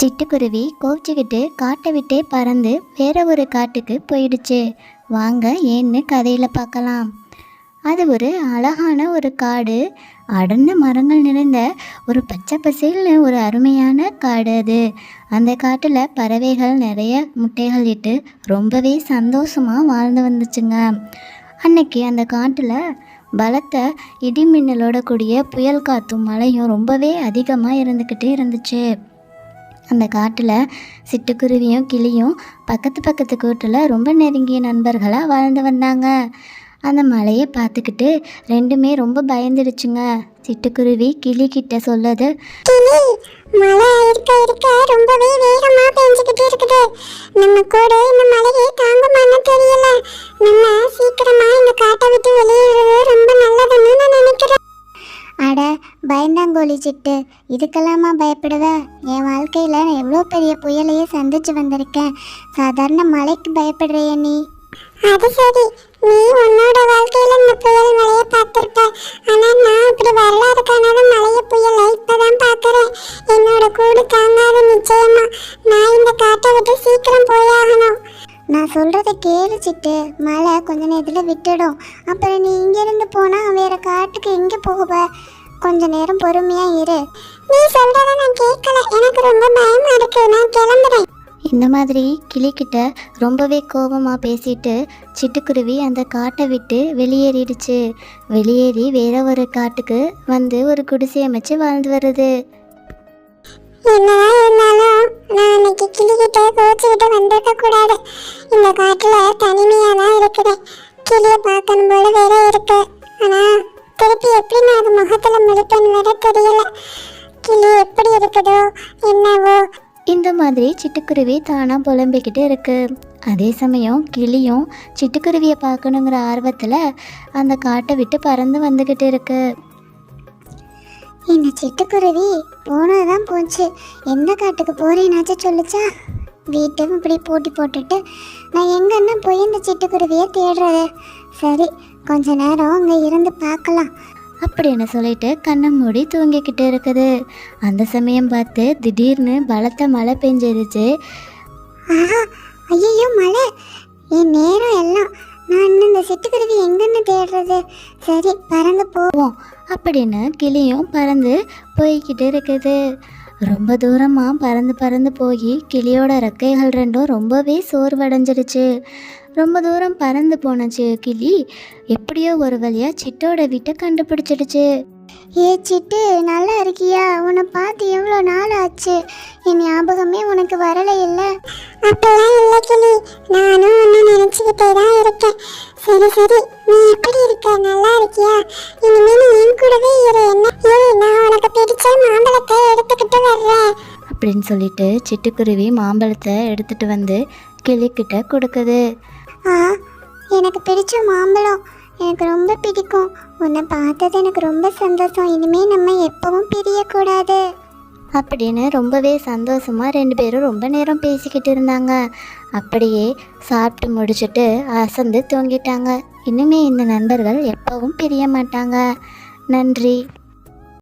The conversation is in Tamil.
சிட்டுக்குருவி கோவிச்சுக்கிட்டு காட்டை விட்டே பறந்து வேற ஒரு காட்டுக்கு போயிடுச்சு. வாங்க ஏன்னு கதையில் பார்க்கலாம். அது ஒரு அழகான ஒரு காடு. அடர்ந்த மரங்கள் நிறைந்த ஒரு பச்சை பசேல்னு ஒரு அருமையான காடு அது. அந்த காட்டில் பறவைகள் நிறைய முட்டைகள் இட்டு ரொம்பவே சந்தோஷமாக வாழ்ந்து வந்துச்சுங்க. அன்னைக்கு அந்த காட்டில் பலத்த இடிமின்னலோட கூடிய புயல் காற்றும் மழையும் ரொம்பவே அதிகமாக இருந்துக்கிட்டு இருந்துச்சு. அந்த காட்டில் சிட்டுக்குருவியும் கிளியும் பக்கத்து கூட்டில் ரொம்ப நெருங்கிய நண்பர்களாக வாழ்ந்து வந்தாங்க. அந்த மழையை பார்த்துக்கிட்டு ரெண்டுமே ரொம்ப பயந்துடுச்சுங்க. சிட்டுக்குருவி கிளி கிட்ட சொல்லுது, கிளி, மழை இருக்க இருக்க ரொம்பவே வேகமா பெஞ்சுக்கிட்டு இருக்குது. நம்ம கூட இந்த மழையை தாங்குமான்னு தெரியல. நம்ம சீக்கிரமா இந்த காட்டை விட்டு வெளியேறது ரொம்ப நல்லதுன்னு நான் நினைக்கிறேன். அட பயந்தாங்கோலி சிட்டு, இதுக்கெல்லாமா பயப்படுவ? என் வாழ்க்கையில் நான் எவ்வளோ பெரிய புயலையே சந்திச்சு வந்திருக்கேன். சாதாரண மழைக்கு பயப்படுறிய நீ? அது சரி, நீ உன்னோட வாழ்க்கையில இந்த புயல் மழையை பார்த்திருப்ப. ஆனா நான் இப்படி வரலாறு காணாத மழைய புயலை இப்பதான் பார்க்கறேன். என்னோட கூடு தாங்காத நிச்சயமா. நான் இந்த காட்டை விட்டு சீக்கிரம் போயாகணும். நான் சொல்கிறத கேளு சிட்டு. மழை கொஞ்ச நேரத்தில் விட்டுடும். அப்புறம் நீ இங்கேருந்து போனால் வேறு காட்டுக்கு எங்கே போகுவ? கொஞ்ச நேரம் பொறுமையாக இரு. நீ சொல்றத நான் கேட்கல. எனக்கு ரொம்ப பயமா இருக்கு. நான் கிளம்புறேன். இந்த மாதிரி கிளிக்கிட்ட ரொம்பவே கோபமாக பேசிட்டு சிட்டுக்குருவி அந்த காட்டை விட்டு வெளியேறிடுச்சு. வெளியேறி வேற ஒரு காட்டுக்கு வந்து ஒரு குடிசை அமைச்சு வாழ்ந்து வருது. என்னதான் இருந்தாலும் நான் அன்னைக்கு கிளிகிட்ட கோச்சிக்கிட்டு வந்திருக்க கூடாது. இந்த காட்டுல தனிமையா தான் இருக்கிறேன். கிளிய பார்க்கணும் போல வேற இருக்கு. ஆனா திருப்பி எப்படி நான் அது முகத்துல முழிப்பேன்னு வேற தெரியல. கிளி எப்படி இருக்குதோ என்னவோ. இந்த மாதிரி சிட்டுக்குருவி தானாக புலம்பிக்கிட்டு இருக்கு. அதே சமயம் கிளியும் சிட்டுக்குருவியை பார்க்கணுங்கிற ஆர்வத்தில் அந்த காட்டை விட்டு பறந்து வந்துக்கிட்டு இருக்கு. இந்த சிட்டுக்குருவி போனதான் போச்சு. எந்த காட்டுக்கு போறேன்னாச்சும் சொல்லிச்சா? வீட்டும் இப்படி போட்டி போட்டுட்டு நான் எங்கன்னா போய் இந்த சிட்டுக்குருவியை தேடுறது. சரி, கொஞ்ச நேரம் அங்கே இருந்து பார்க்கலாம் அப்படின்னு சொல்லிட்டு கண்ணை மூடி தூங்கிக்கிட்டு இருக்குது. அந்த சமயம் பார்த்து திடீர்னு பலத்த மழை பெஞ்சிருச்சு. ஆஹா, ஐயோ மழை! என் நேரம் எல்லாம். நான் இன்னும் இந்த சிட்டுக்குருவி எங்கன்னு தேடுறது? சரி, பறந்து போவோம் அப்படின்னு கிளியும் பறந்து போய்கிட்டு இருக்குது. ரொம்ப தூரமாக பறந்து போய் கிளியோட ரெக்கைகள் ரெண்டும் ரொம்பவே சோர்வடைஞ்சிடுச்சு. ரொம்ப தூரம் பறந்து போனச்சு கிளி எப்படியோ ஒரு வழியாக சிட்டோட வீட்டை கண்டுபிடிச்சிடுச்சு. ஏ சிட்டு, நல்லா இருக்கியா? உன்னை பார்த்து எவ்வளோ நாள் ஆச்சு. என் ஞாபகமே உனக்கு வரலை இல்லை? அப்பெல்லாம் இல்லை கிளி, நானும் ஒன்று நினச்சிக்கிட்டே தான் இருக்கேன். சரி சரி, நீ எப்படி இருக்க? நல்லா இருக்கியா? இனிமேல் நீ என் கூடவே இரு. என்ன நான் உனக்கு பிடிச்ச மாம்பழத்தை எடுத்துக்கிட்டு வர்றேன் அப்படின்னு சொல்லிட்டு சிட்டுக்குருவி மாம்பழத்தை எடுத்துட்டு வந்து கிளிக்கிட்ட கொடுக்குது. எனக்கு பிடிச்ச மாம்பழம், எனக்கு ரொம்ப பிடிக்கும். உன்னை பார்த்தது எனக்கு ரொம்ப சந்தோஷம். இனிமேல் நம்ம எப்பவும் பிரியக்கூடாது அப்படின்னு ரொம்பவே சந்தோஷமாக ரெண்டு பேரும் ரொம்ப நேரம் பேசிக்கிட்டு இருந்தாங்க. அப்படியே சாப்பிட்டு முடிச்சுட்டு அசந்து தூங்கிட்டாங்க. இனிமே இந்த நண்பர்கள் எப்பவும் பிரிய மாட்டாங்க. நன்றி.